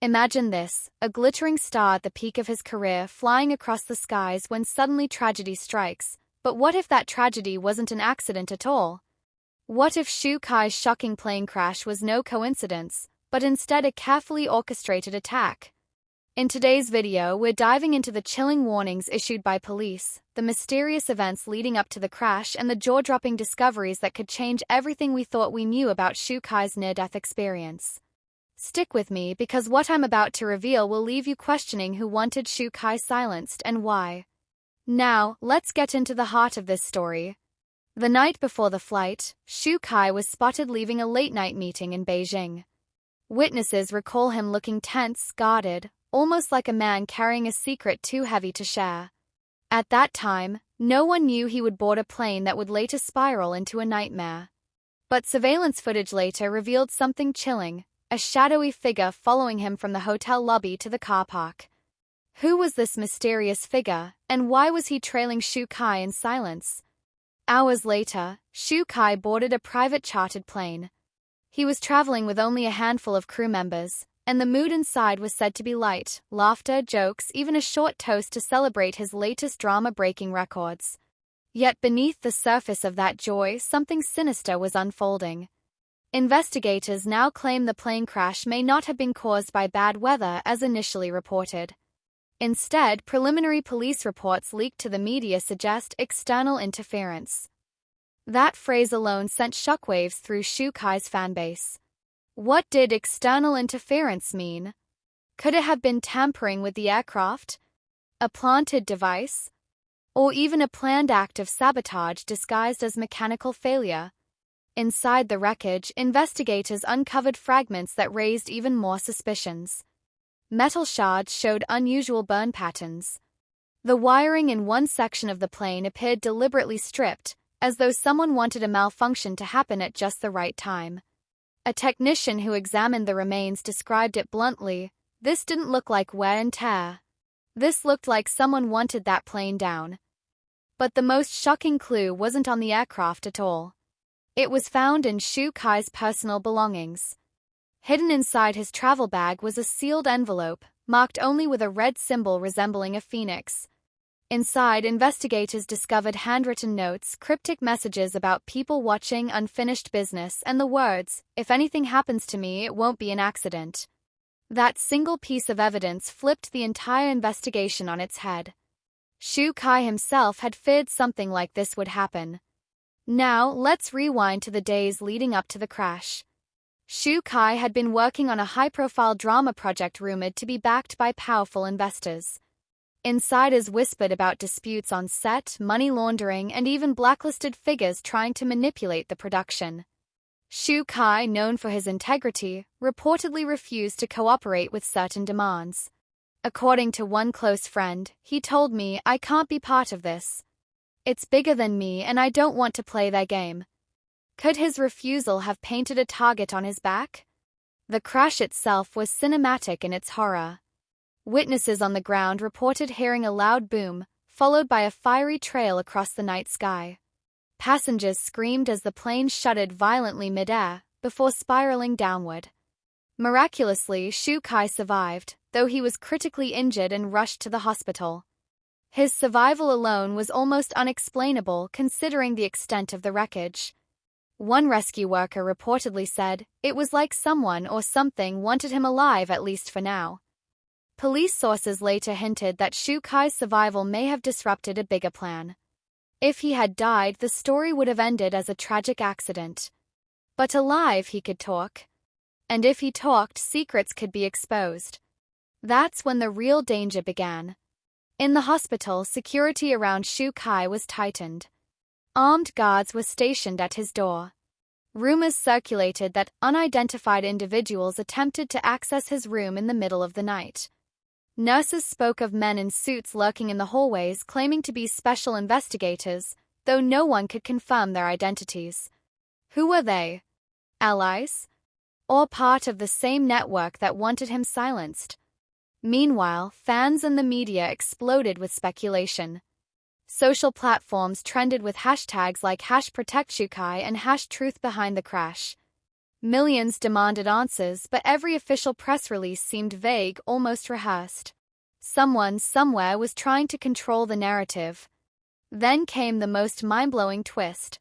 Imagine this, a glittering star at the peak of his career flying across the skies when suddenly tragedy strikes. But what if that tragedy wasn't an accident at all? What if Shu Kai's shocking plane crash was no coincidence, but instead a carefully orchestrated attack? In today's video, we're diving into the chilling warnings issued by police, the mysterious events leading up to the crash, and the jaw-dropping discoveries that could change everything we thought we knew about Shu Kai's near-death experience. Stick with me, because what I'm about to reveal will leave you questioning who wanted Shu Kai silenced and why. Now, let's get into the heart of this story. The night before the flight, Shu Kai was spotted leaving a late-night meeting in Beijing. Witnesses recall him looking tense, guarded, almost like a man carrying a secret too heavy to share. At that time, no one knew he would board a plane that would later spiral into a nightmare. But surveillance footage later revealed something chilling, a shadowy figure following him from the hotel lobby to the car park. Who was this mysterious figure, and why was he trailing Shu Kai in silence? Hours later, Shu Kai boarded a private chartered plane. He was traveling with only a handful of crew members, and the mood inside was said to be light, laughter, jokes, even a short toast to celebrate his latest drama-breaking records. Yet beneath the surface of that joy, something sinister was unfolding. Investigators now claim the plane crash may not have been caused by bad weather as initially reported. Instead, preliminary police reports leaked to the media suggest external interference. That phrase alone sent shockwaves through Shu Kai's fanbase. What did external interference mean? Could it have been tampering with the aircraft? A planted device? Or even a planned act of sabotage disguised as mechanical failure? Inside the wreckage, investigators uncovered fragments that raised even more suspicions. Metal shards showed unusual burn patterns. The wiring in one section of the plane appeared deliberately stripped, as though someone wanted a malfunction to happen at just the right time. A technician who examined the remains described it bluntly. This didn't look like wear and tear. This looked like someone wanted that plane down. But the most shocking clue wasn't on the aircraft at all. It was found in Shu Kai's personal belongings. Hidden inside his travel bag was a sealed envelope, marked only with a red symbol resembling a phoenix. Inside, investigators discovered handwritten notes, cryptic messages about people watching, unfinished business, and the words, "If anything happens to me, it won't be an accident." That single piece of evidence flipped the entire investigation on its head. Shu Kai himself had feared something like this would happen. Now, let's rewind to the days leading up to the crash. Shu Kai had been working on a high-profile drama project rumored to be backed by powerful investors. Insiders whispered about disputes on set, money laundering, and even blacklisted figures trying to manipulate the production. Shu Kai, known for his integrity, reportedly refused to cooperate with certain demands. According to one close friend, he told me, "I can't be part of this. It's bigger than me and I don't want to play their game." Could his refusal have painted a target on his back? The crash itself was cinematic in its horror. Witnesses on the ground reported hearing a loud boom, followed by a fiery trail across the night sky. Passengers screamed as the plane shuddered violently mid-air, before spiraling downward. Miraculously, Shu Kai survived, though he was critically injured and rushed to the hospital. His survival alone was almost unexplainable considering the extent of the wreckage. One rescue worker reportedly said, "It was like someone or something wanted him alive, at least for now." Police sources later hinted that Shu Kai's survival may have disrupted a bigger plan. If he had died, the story would have ended as a tragic accident. But alive, he could talk. And if he talked, secrets could be exposed. That's when the real danger began. In the hospital, security around Shu Kai was tightened. Armed guards were stationed at his door. Rumors circulated that unidentified individuals attempted to access his room in the middle of the night. Nurses spoke of men in suits lurking in the hallways claiming to be special investigators, though no one could confirm their identities. Who were they? Allies? Or part of the same network that wanted him silenced? Meanwhile, fans and the media exploded with speculation. Social platforms trended with hashtags like #ProtectShukai and #TruthBehindTheCrash. Millions demanded answers, but every official press release seemed vague, almost rehearsed. Someone, somewhere, was trying to control the narrative. Then came the most mind-blowing twist.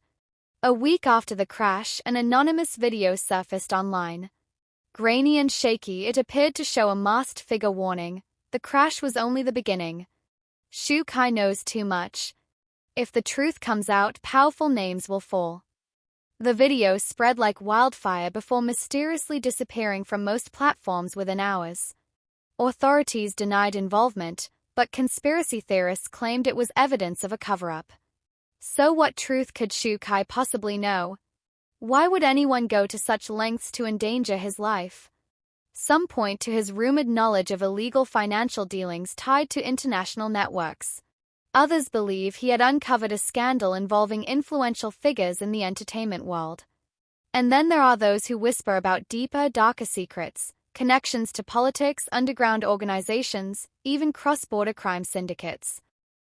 A week after the crash, an anonymous video surfaced online. Grainy and shaky, it appeared to show a masked figure warning, "The crash was only the beginning. Shu Kai knows too much. If the truth comes out, powerful names will fall." The video spread like wildfire before mysteriously disappearing from most platforms within hours. Authorities denied involvement, but conspiracy theorists claimed it was evidence of a cover-up. So what truth could Shu Kai possibly know? Why would anyone go to such lengths to endanger his life? Some point to his rumored knowledge of illegal financial dealings tied to international networks. Others believe he had uncovered a scandal involving influential figures in the entertainment world. And then there are those who whisper about deeper, darker secrets, connections to politics, underground organizations, even cross-border crime syndicates.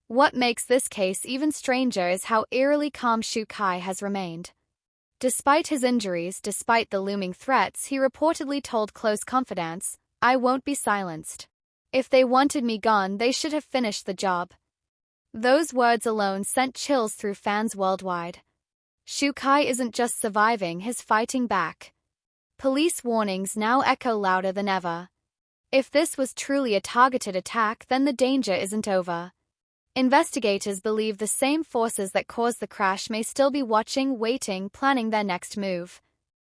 What makes this case even stranger is how eerily calm Shu Kai has remained. Despite his injuries, despite the looming threats, he reportedly told close confidants, "I won't be silenced. If they wanted me gone, they should have finished the job." Those words alone sent chills through fans worldwide. Shu Kai isn't just surviving, he's fighting back. Police warnings now echo louder than ever. If this was truly a targeted attack, then the danger isn't over. Investigators believe the same forces that caused the crash may still be watching, waiting, planning their next move.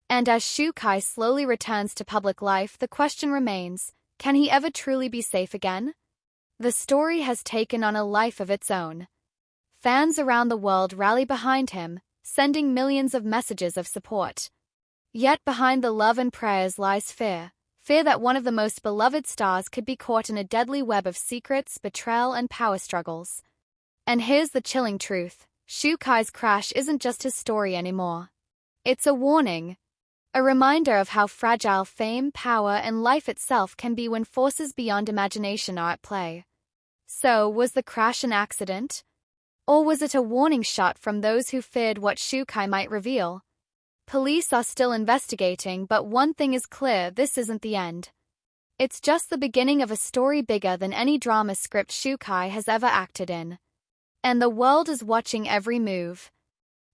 And as Shu Kai slowly returns to public life, the question remains, can he ever truly be safe again? The story has taken on a life of its own. Fans around the world rally behind him, sending millions of messages of support. Yet behind the love and prayers lies fear. Fear that one of the most beloved stars could be caught in a deadly web of secrets, betrayal, and power struggles. And here's the chilling truth. Shu Kai's crash isn't just his story anymore. It's a warning. A reminder of how fragile fame, power, and life itself can be when forces beyond imagination are at play. So, was the crash an accident? Or was it a warning shot from those who feared what Shu Kai might reveal? Police are still investigating, but one thing is clear, this isn't the end. It's just the beginning of a story bigger than any drama script Shu Kai has ever acted in. And the world is watching every move.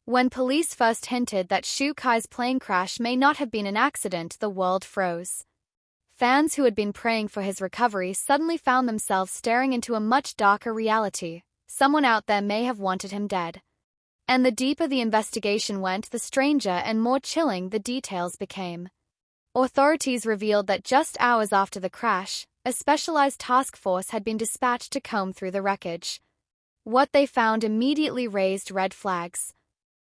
When police first hinted that Shu Kai's plane crash may not have been an accident, the world froze. Fans who had been praying for his recovery suddenly found themselves staring into a much darker reality. Someone out there may have wanted him dead. And the deeper the investigation went, the stranger and more chilling the details became. Authorities revealed that just hours after the crash, a specialized task force had been dispatched to comb through the wreckage. What they found immediately raised red flags.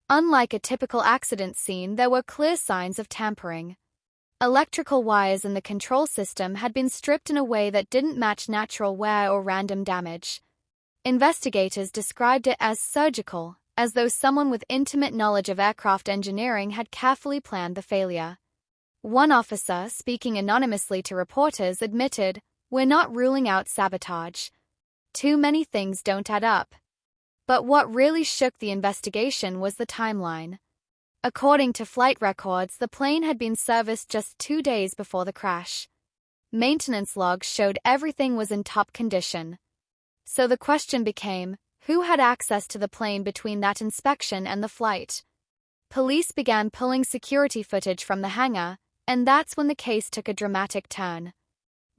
Unlike a typical accident scene, there were clear signs of tampering. Electrical wires in the control system had been stripped in a way that didn't match natural wear or random damage. Investigators described it as surgical, as though someone with intimate knowledge of aircraft engineering had carefully planned the failure. One officer, speaking anonymously to reporters, admitted, "We're not ruling out sabotage. Too many things don't add up." But what really shook the investigation was the timeline. According to flight records, the plane had been serviced just 2 days before the crash. Maintenance logs showed everything was in top condition. So the question became, who had access to the plane between that inspection and the flight? Police began pulling security footage from the hangar, and that's when the case took a dramatic turn.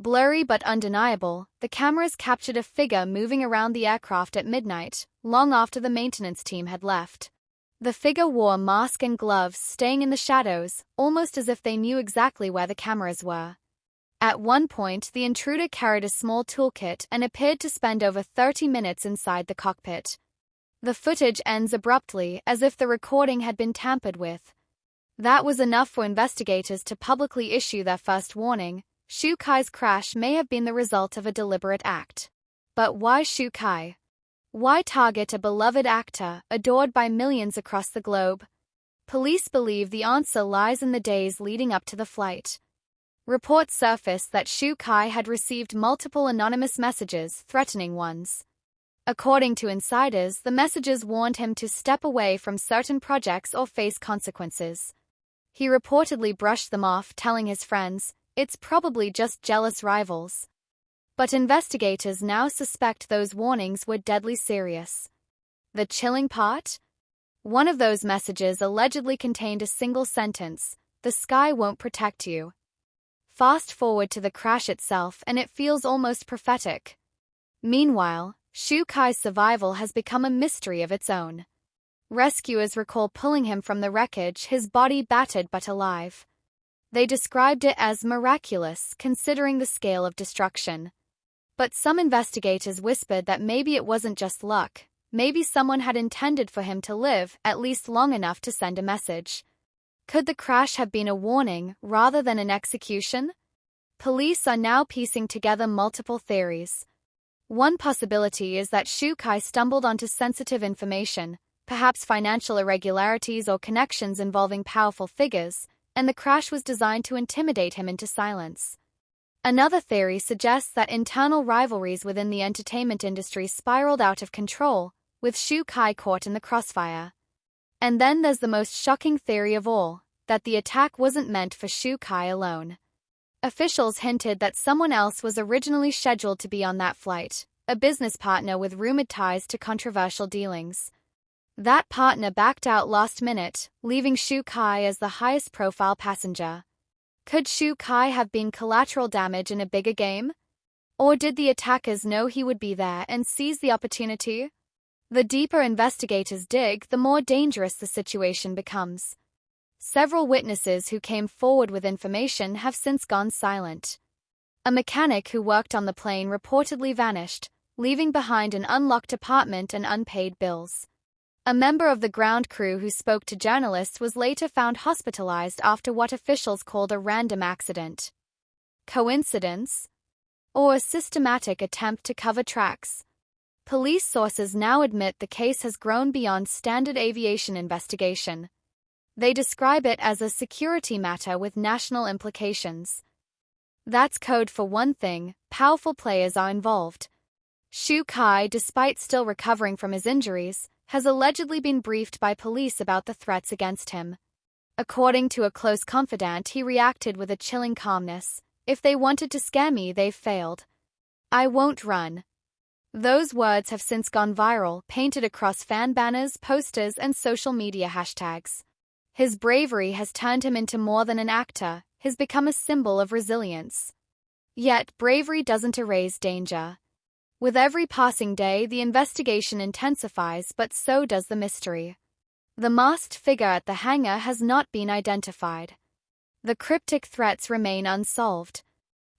Blurry but undeniable, the cameras captured a figure moving around the aircraft at midnight, long after the maintenance team had left. The figure wore a mask and gloves, staying in the shadows, almost as if they knew exactly where the cameras were. At one point, the intruder carried a small toolkit and appeared to spend over 30 minutes inside the cockpit. The footage ends abruptly, as if the recording had been tampered with. That was enough for investigators to publicly issue their first warning. Shu Kai's crash may have been the result of a deliberate act. But why Shu Kai? Why target a beloved actor, adored by millions across the globe? Police believe the answer lies in the days leading up to the flight. Reports surfaced that Shu Kai had received multiple anonymous messages, threatening ones. According to insiders, the messages warned him to step away from certain projects or face consequences. He reportedly brushed them off, telling his friends, "It's probably just jealous rivals." But investigators now suspect those warnings were deadly serious. The chilling part? One of those messages allegedly contained a single sentence: "The sky won't protect you." Fast forward to the crash itself and it feels almost prophetic. Meanwhile, Shu Kai's survival has become a mystery of its own. Rescuers recall pulling him from the wreckage, his body battered but alive. They described it as miraculous, considering the scale of destruction. But some investigators whispered that maybe it wasn't just luck, maybe someone had intended for him to live at least long enough to send a message. Could the crash have been a warning rather than an execution? Police are now piecing together multiple theories. One possibility is that Shu Kai stumbled onto sensitive information, perhaps financial irregularities or connections involving powerful figures, and the crash was designed to intimidate him into silence. Another theory suggests that internal rivalries within the entertainment industry spiraled out of control, with Shu Kai caught in the crossfire. And then there's the most shocking theory of all, that the attack wasn't meant for Shu Kai alone. Officials hinted that someone else was originally scheduled to be on that flight, a business partner with rumored ties to controversial dealings. That partner backed out last minute, leaving Shu Kai as the highest-profile passenger. Could Shu Kai have been collateral damage in a bigger game? Or did the attackers know he would be there and seize the opportunity? The deeper investigators dig, the more dangerous the situation becomes. Several witnesses who came forward with information have since gone silent. A mechanic who worked on the plane reportedly vanished, leaving behind an unlocked apartment and unpaid bills. A member of the ground crew who spoke to journalists was later found hospitalized after what officials called a random accident. Coincidence? Or a systematic attempt to cover tracks? Police sources now admit the case has grown beyond standard aviation investigation. They describe it as a security matter with national implications. That's code for one thing: powerful players are involved. Shu Kai, despite still recovering from his injuries, has allegedly been briefed by police about the threats against him. According to a close confidant, he reacted with a chilling calmness: "If they wanted to scare me, they've failed. I won't run." Those words have since gone viral, painted across fan banners, posters, and social media hashtags. His bravery has turned him into more than an actor, he's become a symbol of resilience. Yet, bravery doesn't erase danger. With every passing day, the investigation intensifies, but so does the mystery. The masked figure at the hangar has not been identified. The cryptic threats remain unsolved.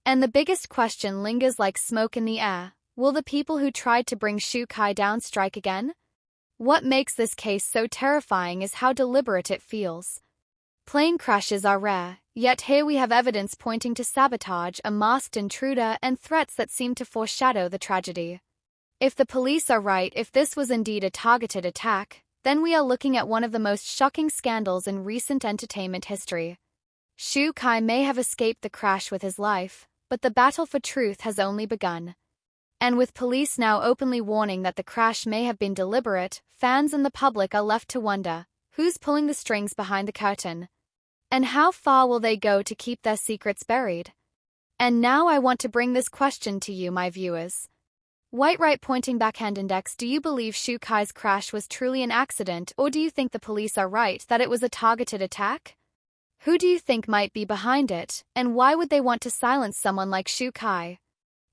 And the biggest question lingers like smoke in the air: will the people who tried to bring Shu Kai down strike again? What makes this case so terrifying is how deliberate it feels. Plane crashes are rare, yet here we have evidence pointing to sabotage, a masked intruder, and threats that seem to foreshadow the tragedy. If the police are right, if this was indeed a targeted attack, then we are looking at one of the most shocking scandals in recent entertainment history. Shu Kai may have escaped the crash with his life, but the battle for truth has only begun. And with police now openly warning that the crash may have been deliberate, fans and the public are left to wonder, who's pulling the strings behind the curtain? And how far will they go to keep their secrets buried? And now I want to bring this question to you, my viewers. White right pointing backhand index: do you believe Shu Kai's crash was truly an accident, or do you think the police are right that it was a targeted attack? Who do you think might be behind it, and why would they want to silence someone like Shu Kai?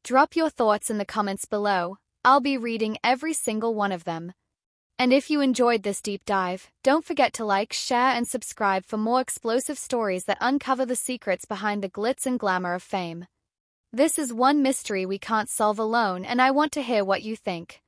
Drop your thoughts in the comments below. I'll be reading every single one of them. And if you enjoyed this deep dive, don't forget to like, share, and subscribe for more explosive stories that uncover the secrets behind the glitz and glamour of fame. This is one mystery we can't solve alone, and I want to hear what you think.